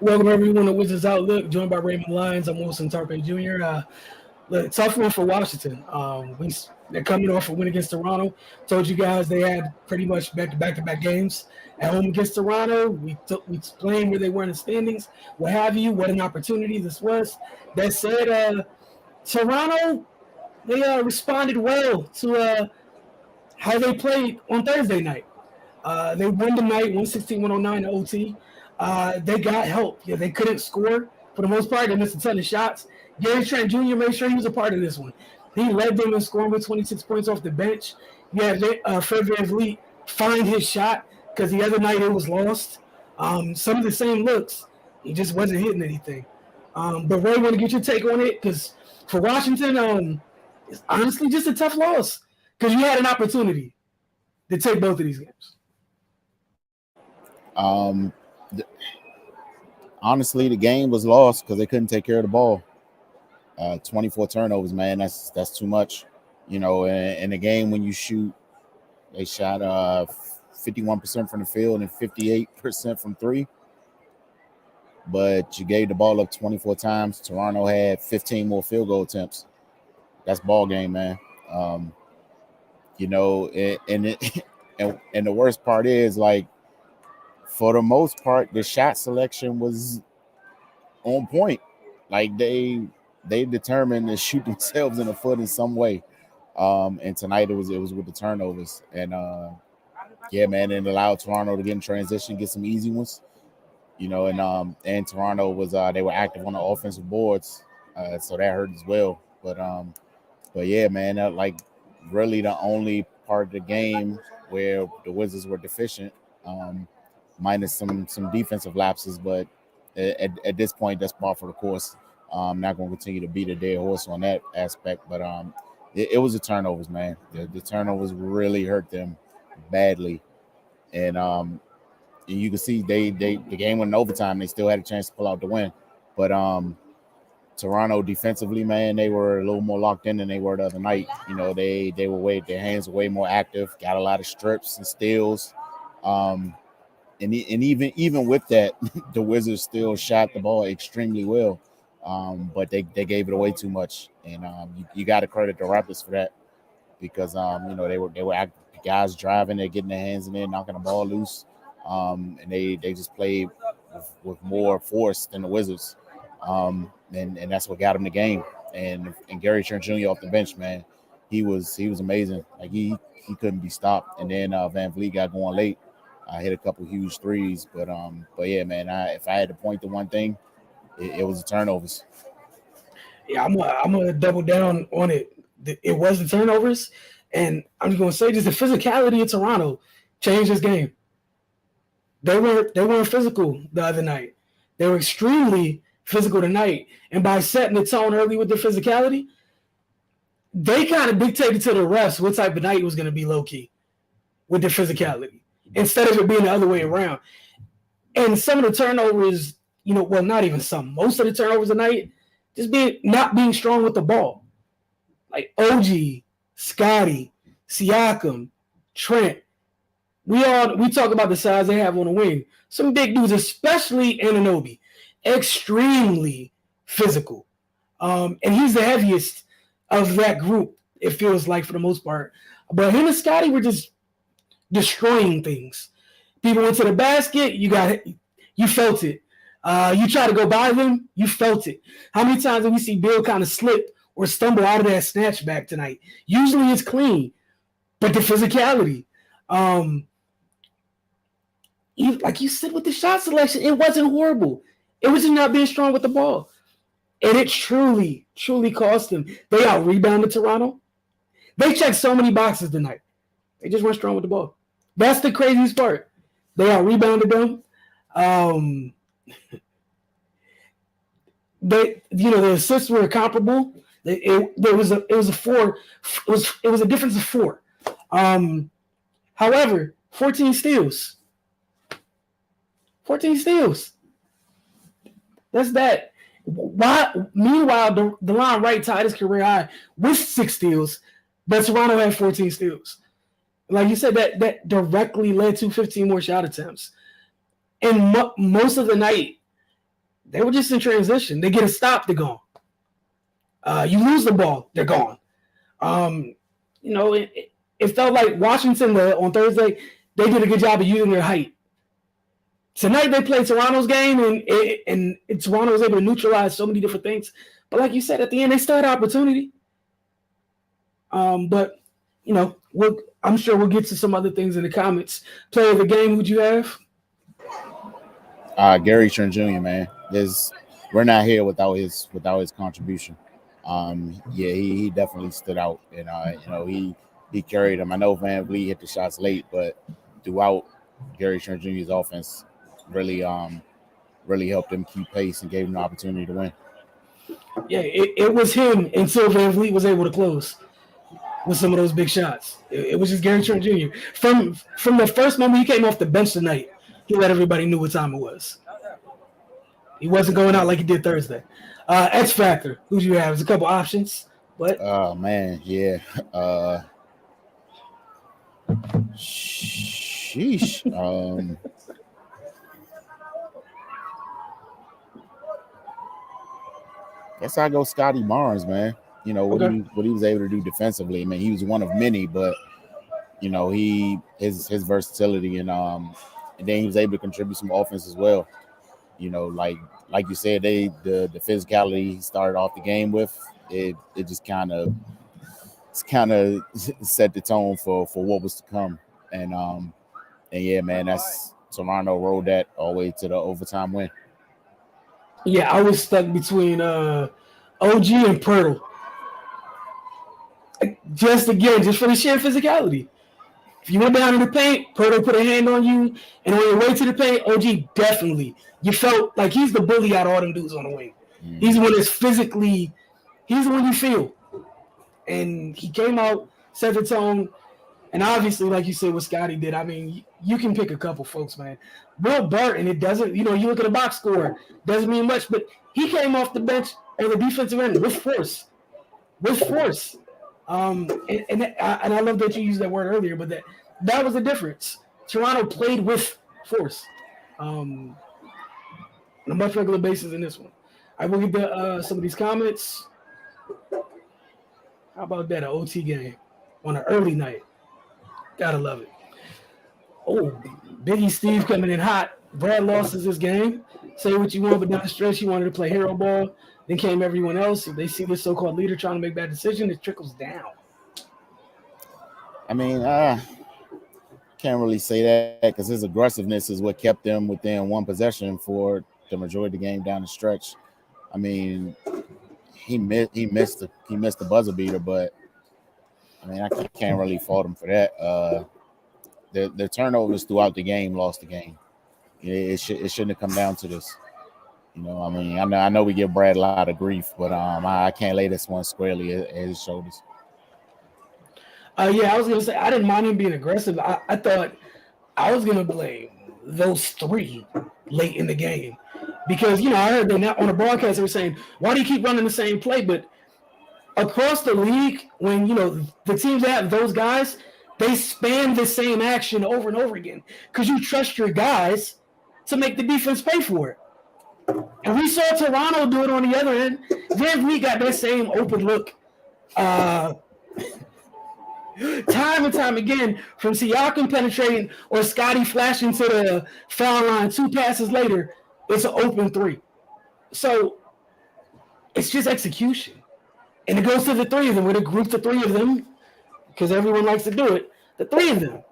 Welcome everyone to Wizards Outlook, joined by Raymond Lyons. I'm Wilson Tarpe Jr. Look, tough one for Washington. They're coming off a win against Toronto. Told you guys they had pretty much back-to-back games at home against Toronto. We explained where they were in the standings, what have you. What an opportunity this was. That said, Toronto they responded well to how they played on Thursday night. They won the night 116-109 to OT. They got help. Yeah, they couldn't score for the most part. They missed a ton of shots. Gary Trent Jr. made sure he was a part of this one. He led them in scoring with 26 points off the bench. Yeah, Fred VanVleet find his shot because the other night it was lost. Some of the same looks. He just wasn't hitting anything. But Ray, want to get your take on it because for Washington, it's honestly just a tough loss because you had an opportunity to take both of these games. Honestly, the game was lost because they couldn't take care of the ball. 24 turnovers, man. That's too much. You know, in a game when you shoot, they shot 51% from the field and 58% from three. But you gave the ball up 24 times. Toronto had 15 more field goal attempts. That's ball game, man. You know, and the worst part is, like, for the most part, the shot selection was on point. Like they determined to shoot themselves in the foot in some way. And tonight it was with the turnovers. And yeah, man, it allowed Toronto to get in transition, get some easy ones. You know, and Toronto was they were active on the offensive boards, so that hurt as well. But yeah, man, like really the only part of the game where the Wizards were deficient. Minus some defensive lapses, but at this point, that's par for the course. I'm not going to continue to beat a dead horse on that aspect, but it was the turnovers, man. The turnovers really hurt them badly, and you can see the game went in overtime. They still had a chance to pull out the win, but Toronto defensively, man, they were a little more locked in than they were the other night. You know, their hands were way more active, got a lot of strips and steals. And even with that, the Wizards still shot the ball extremely well, but they gave it away too much, and you got to credit the Raptors for that because you know they were active, guys driving, they're getting their hands in there, knocking the ball loose, and they just played with more force than the Wizards, and that's what got them the game. And Gary Trent Jr. off the bench, man, he was amazing. Like he couldn't be stopped, and then VanVleet got going late. I hit a couple huge threes, but yeah, man. If I had to point to one thing, it was the turnovers. Yeah, I'm gonna double down on it. It was the turnovers, and I'm just gonna say just the physicality of Toronto changed this game. They weren't physical the other night. They were extremely physical tonight, and by setting the tone early with their physicality, they kind of dictated to the refs what type of night it was gonna be low key with their physicality, instead of it being the other way around. And some of the turnovers, you know, well, not even some, most of the turnovers tonight, just not being strong with the ball. Like OG, Scotty, Siakam, Trent. We talk about the size they have on the wing. Some big dudes, especially Anunoby, extremely physical. And he's the heaviest of that group, it feels like, for the most part. But him and Scotty were just destroying things. People went to the basket, you felt it. You try to go by them, you felt it. How many times did we see Bill kind of slip or stumble out of that snatchback tonight? Usually it's clean, but the physicality. Like you said with the shot selection, it wasn't horrible. It was just not being strong with the ball. And it truly, truly cost them. They out-rebounded Toronto. They checked so many boxes tonight. They just weren't strong with the ball. That's the craziest part. They out-rebounded them. The assists were comparable. It was a difference of 4. However, 14 steals. 14 steals. That's that. Meanwhile, DeLon Wright tied his career high with 6 steals, but Toronto had 14 steals. Like you said, that directly led to 15 more shot attempts. And most of the night, They were just in transition. They get a stop, they're gone. You lose the ball, they're gone. Um, it felt like Washington on Thursday, they did a good job of using their height. Tonight they played Toronto's game, and Toronto was able to neutralize so many different things. But like you said, at the end, they still had opportunity. But I'm sure we'll get to some other things in the comments. Player of the game, who'd you have? Gary Trent Jr., man. We're not here without his contribution. He definitely stood out, and he carried them. I know Van Vliet hit the shots late, but throughout, Gary Trent Jr.'s offense really helped them keep pace and gave them the opportunity to win. Yeah, it was him until Van Vliet was able to close with some of those big shots. It was just Gary Trent Jr. From the first moment he came off the bench tonight, he let everybody know what time it was. He wasn't going out like he did Thursday. X Factor, who do you have? There's a couple options. What? Oh, man, yeah. Sheesh. Guess I go Scotty Barnes, man. What he was able to do defensively. I mean, he was one of many, but his versatility and then he was able to contribute some offense as well. Like you said, the physicality he started off the game with, it just kind of set the tone for what was to come. And yeah, man, that's Toronto rode that all the way to the overtime win. Yeah, I was stuck between OG and Pirtle. Just for the sheer physicality. If you went down in the paint, Pirtle put a hand on you, and on your way to the paint, OG definitely. You felt like he's the bully out of all them dudes on the wing. Mm. He's the one that's physically, he's the one you feel. And he came out, set the tone, and obviously, like you said, what Scotty did, I mean, you can pick a couple folks, man. Will Barton, it doesn't, you look at a box score, doesn't mean much, but he came off the bench as a defensive end with force. And I love that you used that word earlier, but that was the difference. Toronto played with force on a much regular basis in this one. I will get to some of these comments. How about that, an OT game on an early night? Gotta love it. Oh, Biggie Steve coming in hot. Brad lost his game. Say what you want, but down the stretch, he wanted to play hero ball. Then came everyone else. If they see this so-called leader trying to make bad decision, it trickles down. I mean, can't really say that because his aggressiveness is what kept them within one possession for the majority of the game down the stretch. I mean, he missed the buzzer beater, but I mean, I can't really fault him for that. The turnovers throughout the game lost the game. It shouldn't have come down to this. I mean, I know we give Brad a lot of grief, but I can't lay this one squarely at his shoulders. Yeah, I was going to say, I didn't mind him being aggressive. I thought I was going to blame those three late in the game because, I heard them on the broadcast, they were saying, why do you keep running the same play? But across the league, when, the teams that have those guys, they span the same action over and over again because you trust your guys to make the defense pay for it. And we saw Toronto do it on the other end. Van Vliet got that same open look time and time again from Siakam penetrating or Scotty flashing to the foul line 2 passes later. It's an open three. So it's just execution. And it goes to the three of them. We're going to group the three of them because everyone likes to do it. The three of them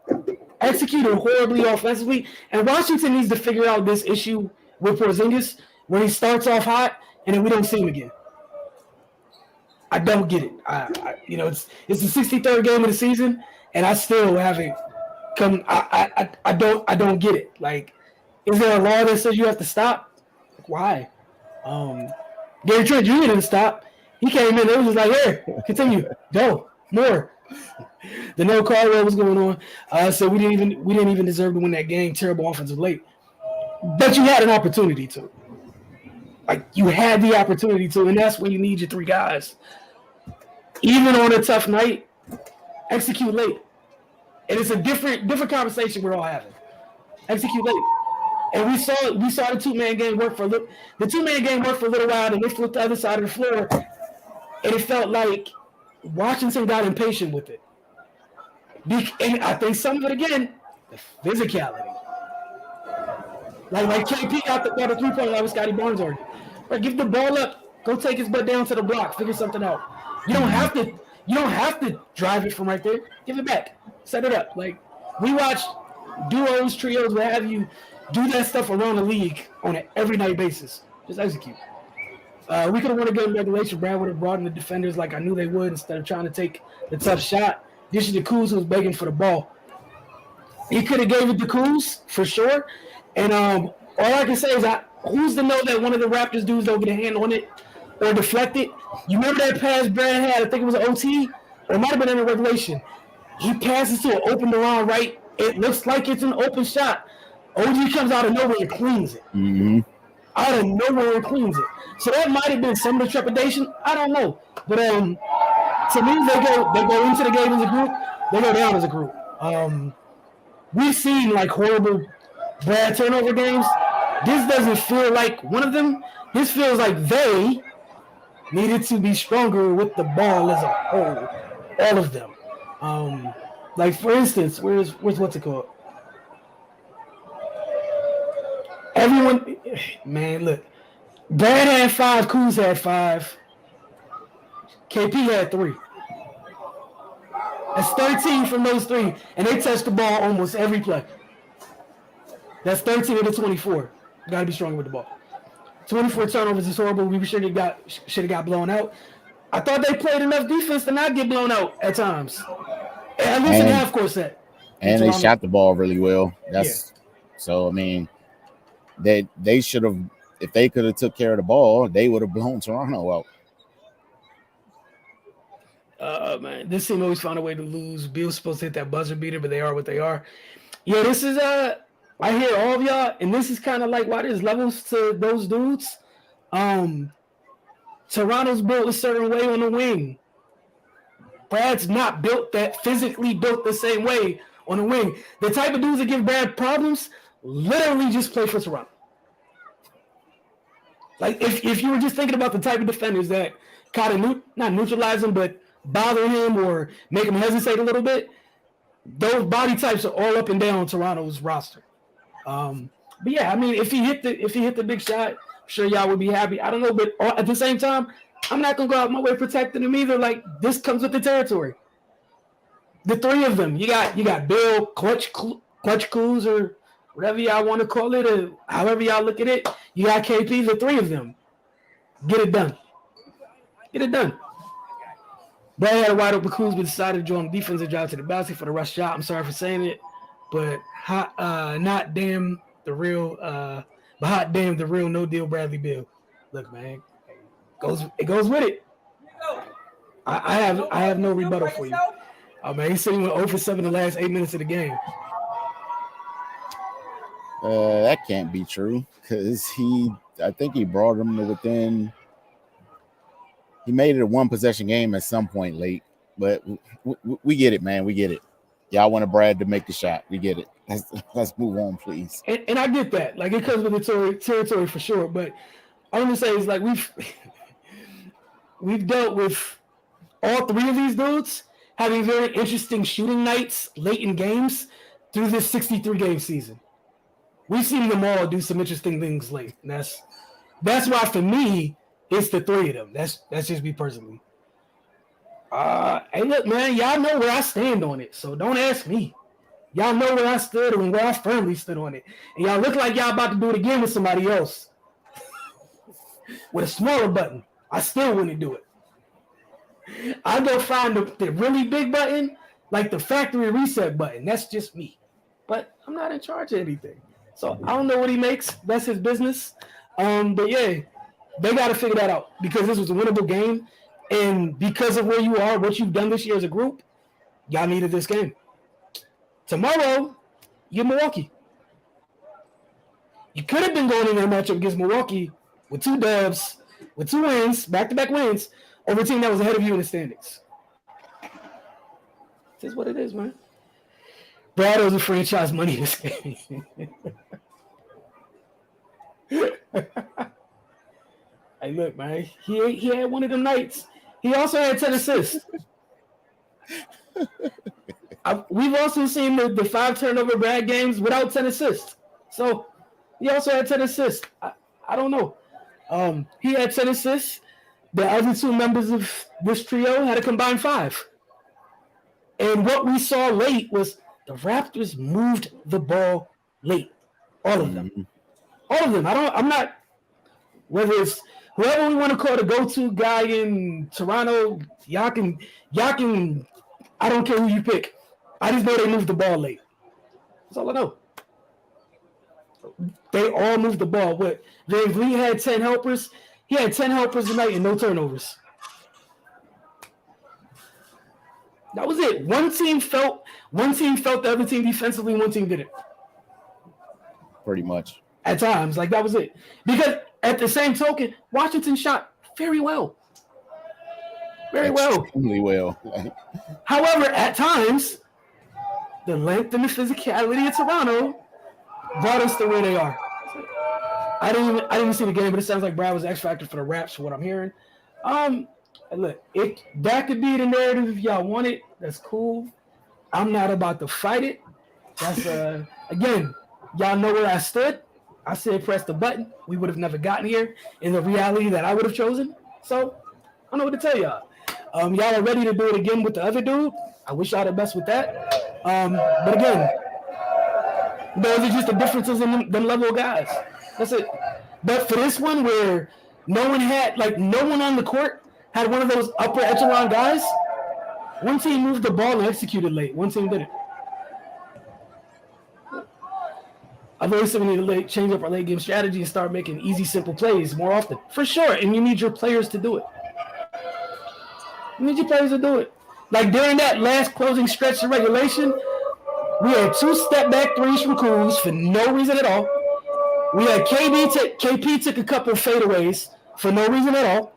executed horribly offensively. And Washington needs to figure out this issue with Porzingis where he starts off hot and then we don't see him again. I don't get it. It's the 63rd game of the season, and I still haven't come. I don't get it. Like, is there a law that says you have to stop? Like, why? Gary Trent Jr. didn't stop. He came in. It was just like, here, continue, go more. The no call was going on, so we didn't even deserve to win that game. Terrible offensive late, but you had an opportunity to. Like, you had the opportunity to, and that's when you need your three guys. Even on a tough night, execute late. And it's a different conversation we're all having. Execute late. And we saw the two-man game work for a little. The two-man game worked for a little while, and they flipped the other side of the floor, and it felt like Washington got impatient with it. And I think some of it again, the physicality. Like KP got the 3-point line with Scotty Barnes already. Right, give the ball up. Go take his butt down to the block. Figure something out. You don't have to drive it from right there. Give it back. Set it up. Like we watch duos, trios, what have you, do that stuff around the league on an every night basis. Just execute. We could have won a game in regulation. Brad would have brought in the defenders like I knew they would instead of trying to take the tough shot. This is the Kuz who was begging for the ball. He could have gave it to Kuz for sure. And all I can say is who's to know that one of the Raptors dudes don't get a hand on it or deflect it? You remember that pass Brad had? I think it was an OT, or it might have been in a regulation. He passes to an open line right. It looks like it's an open shot. OG comes out of nowhere and cleans it. Mm-hmm. Out of nowhere and cleans it. So that might have been some of the trepidation. I don't know. But to me, they go into the game as a group. They go down as a group. We've seen like horrible Brad turnover games. This doesn't feel like one of them. This feels like they needed to be stronger with the ball as a whole. All of them. Like for instance, where's what's it called? Everyone, man, look. Brad had 5, Kuz had 5, KP had 3. That's 13 from those 3, and they touched the ball almost every play. That's 13 of the 24. Got to be stronger with the ball. 24 turnovers is horrible. We should have got blown out. I thought they played enough defense to not get blown out at times. At least in the half court set. And they shot the ball really well. So I mean, they should have. If they could have took care of the ball, they would have blown Toronto out. Man, this team always found a way to lose. Bill's supposed to hit that buzzer beater, but they are what they are. Yeah, this is I hear all of y'all, and this is kind of like why there's levels to those dudes. Toronto's built a certain way on the wing. Brad's not physically built the same way on the wing. The type of dudes that give Brad problems literally just play for Toronto. Like if you were just thinking about the type of defenders that kind of not neutralize him, but bother him or make him hesitate a little bit, those body types are all up and down Toronto's roster. But yeah, I mean, if he hit the big shot, I'm sure y'all would be happy. I don't know, but at the same time, I'm not gonna go out my way protecting him either. Like this comes with the territory. The 3 of them, you got Bill, Clutch Kuz, or whatever y'all want to call it, or however y'all look at it. You got KP, the 3 of them. Get it done. Get it done. Brad had a wide open Kuz, but decided to draw him defensive drive to the basket for the rush shot. I'm sorry for saying it, but hot damn the real no deal Bradley Beal. Look, man, it goes with it. I have no rebuttal for you. Oh man, he said he went 0 for 7 the last 8 minutes of the game. That can't be true because I think he brought him to within. He made it a 1 possession game at some point late, but we get it, man. We get it. Y'all wanted Brad to make the shot. We get it. Let's move on, please. And I get that. Like it comes with the territory for sure. But I'm gonna say is like we've dealt with all 3 of these dudes having very interesting shooting nights late in games through this 63-game season. We've seen them all do some interesting things late. And that's why for me, it's the 3 of them. That's just me personally. Hey, look, man, y'all know where I stand on it, so don't ask me. Y'all know where I stood and where I firmly stood on it. And y'all look like y'all about to do it again with somebody else. With a smaller button. I still wouldn't do it. I go find the really big button, like the factory reset button. That's just me. But I'm not in charge of anything. So I don't know what he makes. That's his business. But yeah, they got to figure that out because this was a winnable game. And because of where you are, what you've done this year as a group, y'all needed this game. Tomorrow, you're Milwaukee. You could have been going in that matchup against Milwaukee with 2 dubs, with 2 wins, back-to-back wins, over a team that was ahead of you in the standings. This is what it is, man. Brad owes a franchise money this game. Hey, look, man. He had one of them nights. He also had 10 assists. We've also seen the 5 turnover bad games without 10 assists. So he also had 10 assists. I don't know. He had 10 assists. The other 2 members of this trio had a combined 5. And what we saw late was the Raptors moved the ball late. All of them. All of them. I'm not, whether it's whoever we want to call the go-to guy in Toronto, y'all can, I don't care who you pick. I just know they moved the ball late. That's all I know. They all moved the ball. What? Van Vliet had 10 helpers. He had 10 helpers tonight and no turnovers. That was it. One team felt the other team defensively, one team didn't. Pretty much. At times. Like, that was it. Because at the same token, Washington shot very well. Very well. Extremely well. However, at times, the length and the physicality of Toronto brought us to where they are. I didn't see the game, but it sounds like Brad was X Factor for the Raps, from what I'm hearing. Look, that could be the narrative if y'all want it. That's cool. I'm not about to fight it. That's again, y'all know where I stood. I said press the button. We would have never gotten here in the reality that I would have chosen. So I don't know what to tell y'all. Y'all are ready to do it again with the other dude. I wish y'all the best with that. But again, those are just the differences in them level of guys. That's it. But for this one where no one on the court had one of those upper echelon guys, one team moved the ball and executed late. One team didn't. I've always said we need to change up our late game strategy and start making easy, simple plays more often. For sure. And you need your players to do it. Like during that last closing stretch of regulation, we had 2 step-back threes from Kuz for no reason at all. We had KP took a couple of fadeaways for no reason at all.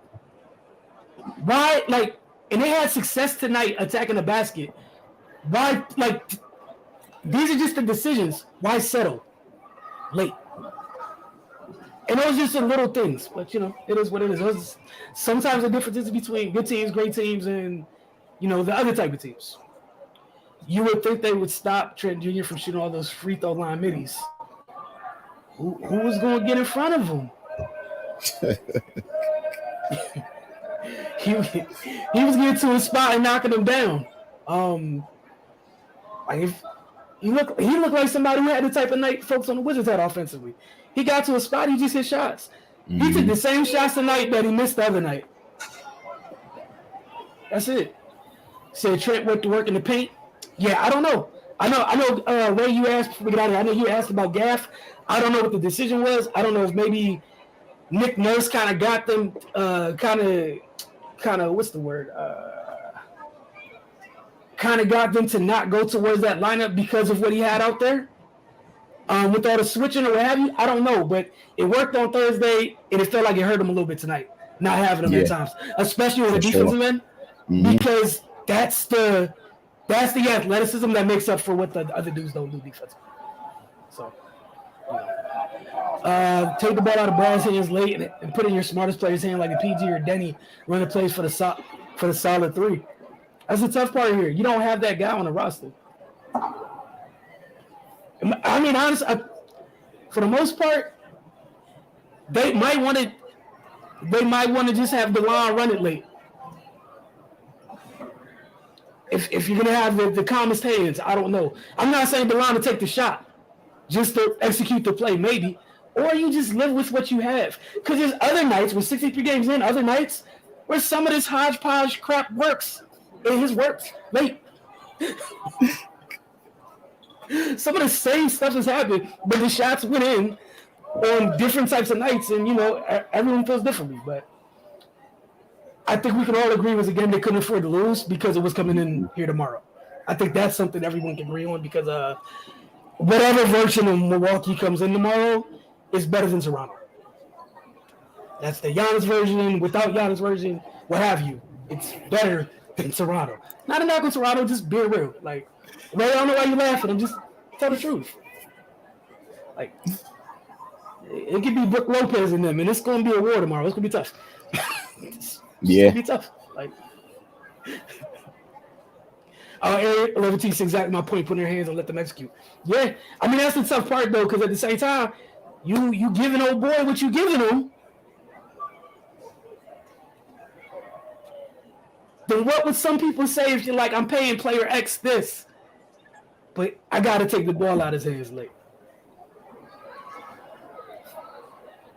Why, and they had success tonight attacking the basket. Why, these are just the decisions. Why settle late? And those are just the little things. But, it is what it is. Sometimes the difference is between good teams, great teams, and, the other type of teams. You would think they would stop Trent Jr. from shooting all those free throw line middies. Who was going to get in front of him? he was getting to a spot and knocking him down. He looked like somebody who had the type of night folks on the Wizards had offensively. He got to a spot, he just hit shots. Mm-hmm. He took the same shots tonight that he missed the other night. That's it. Said Trent went to work in the paint. Yeah, I don't know. I know. Ray, you asked before we get out of here. I know you asked about Gaff. I don't know what the decision was. I don't know if maybe Nick Nurse kind of got them. Kind of. What's the word? Kind of got them to not go towards that lineup because of what he had out there. With all the switching or what have you, I don't know, but it worked on Thursday, and it felt like it hurt him a little bit tonight. Not having him at times, especially with the defensive end, because that's the athleticism that makes up for what the other dudes don't do defensively. So, take the ball out of Brad's hands late and put it in your smartest player's hand, like a PG or Denny, run the plays for the solid 3. That's the tough part here. You don't have that guy on the roster. I mean, honestly, for the most part, they might want to just have DeLon run it late. If you're gonna have the calmest hands, I don't know. I'm not saying DeLon to take the shot, just to execute the play, maybe, or you just live with what you have. Because there's other nights with 63 games in, other nights where some of this hodgepodge crap works. His works late. Some of the same stuff has happened, but the shots went in on different types of nights, and everyone feels differently. But I think we can all agree was a game they couldn't afford to lose because it was coming in here tomorrow. I think that's something everyone can agree on because whatever version of Milwaukee comes in tomorrow is better than Toronto. That's the Giannis version, without Giannis version, what have you. It's better than Toronto. Not a knock on Toronto, just be real. Like, Ray, I don't know why you're laughing. I'm just tell the truth. Like, It could be Brooke Lopez in them, and it's going to be a war tomorrow. It's going to be tough. It's Yeah. going to be tough. Like, Eric 11 exactly my point. Put in their hands and let them execute. Yeah, I mean that's the tough part though, because at the same time, you giving old boy what you giving him. Then what would some people say if you're like, I'm paying player X this, but I got to take the ball out of his hands late.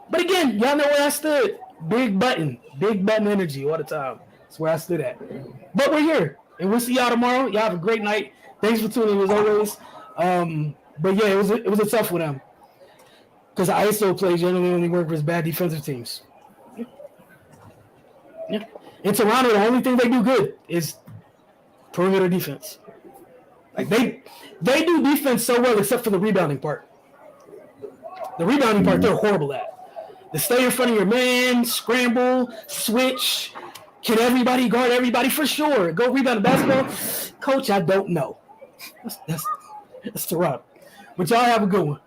But again, y'all know where I stood. Big button energy all the time. That's where I stood at. But we're here, and we'll see y'all tomorrow. Y'all have a great night. Thanks for tuning in as always. But yeah, it was a tough one because ISO play generally only work with bad defensive teams. Yeah. In Toronto, the only thing they do good is perimeter defense. Like they do defense so well except for the rebounding part. The rebounding part they're horrible at. To stay in front of your man, scramble, switch. Can everybody guard everybody? For sure. Go rebound the basketball. Coach, I don't know. That's Toronto. But y'all have a good one.